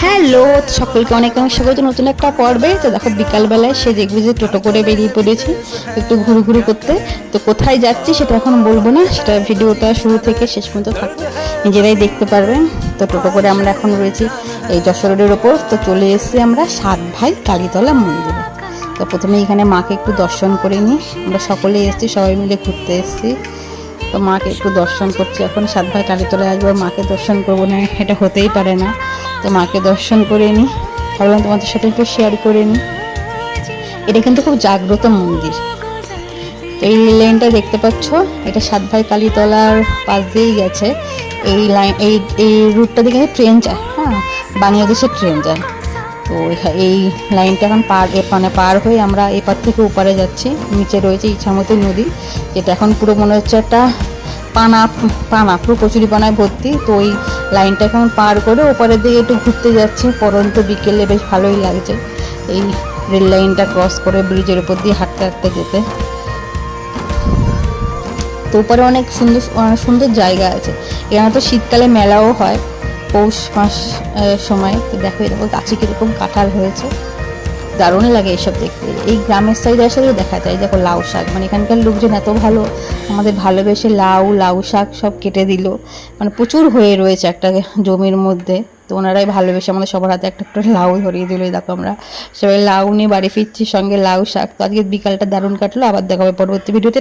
Hello, সকলকে অনেক অনেক স্বাগত নতুন একটা পর্বে। তো দেখো বিকালবেলায় সে দেখবে যে টোটো করে বেরিয়ে পড়েছি একটু ঘুরু করতে। তো কোথায় যাচ্ছি সেটা এখন বলবো না, সেটা ভিডিওটা শুরু থেকে শেষ পর্যন্ত থাকবে, নিজেরাই দেখতে পারবেন। তো টোটো করে আমরা এখন রয়েছি এই যশোর রোডের ওপর। তো চলে এসেছি আমরা 7 ভাই কালীতলা মন্দিরে। তো প্রথমে এখানে মাকে একটু দর্শন করে নিই। আমরা সকলে এসেছি, সবাই মিলে ঘুরতে এসেছি। তো মাকে একটু দর্শন করছি। এখন 7 ভাই কালীতলায় আসবো, মাকে দর্শন করবো না এটা হতেই পারে না। তো মাকে দর্শন করে নিই, ভাবলাম তোমাদের সাথে একটু শেয়ার করে নিই। এটা কিন্তু খুব জাগ্রত মন্দির। তো এই লাইনটা দেখতে পাচ্ছ, এটা 7 ভাই কালীতলার পাশ দিয়েই গেছে। এই লাইন এই রুটটা দিকে ট্রেন যায়, হ্যাঁ, বাংলাদেশের ট্রেন যায়। তো এই লাইনটা এখন পার হয়ে আমরা এপার থেকে ওপারে যাচ্ছি। নিচে রয়েছে ইছামতি নদী, যেটা এখন পুরো মনে হচ্ছে একটা পানা পুরো কচুরি পানায় ভর্তি। তো ওই লাইনটা এখন পার করে ওপারের দিকে একটু ঘুরতে যাচ্ছে। পরন্ত বিকেলে বেশ ভালোই লাগছে এই রেল লাইনটা ক্রস করে ব্রিজের উপর দিয়ে হাঁটতে হাঁটতে যেতে। তো ওপারে অনেক সুন্দর সুন্দর জায়গা আছে। এখানে তো শীতকালে মেলাও হয়, পৌষ মাস সময়। তো দেখো এরকম গাছে কীরকম কাঁঠাল হয়েছে, দারুণ লাগে এসব দেখতে। এই গ্রামের সাইডে আসলেও দেখা যায়। দেখো লাউ শাক, মানে এখানকার লোকজন এত ভালো, আমাদের ভালোবেসে লাউ শাক সব কেটে দিল। মানে প্রচুর হয়ে রয়েছে একটা জমির মধ্যে। তো ওনারাই ভালোবেসে আমাদের সবার হাতে একটা একটা লাউ ধরিয়ে দিল। দেখো আমরা সবাই লাউ নিয়ে বাড়ি ফিরছি, সঙ্গে লাউ শাক। তো আজকে বিকালটা দারুণ কাটলো। আবার দেখা হবে পরবর্তী ভিডিওতে।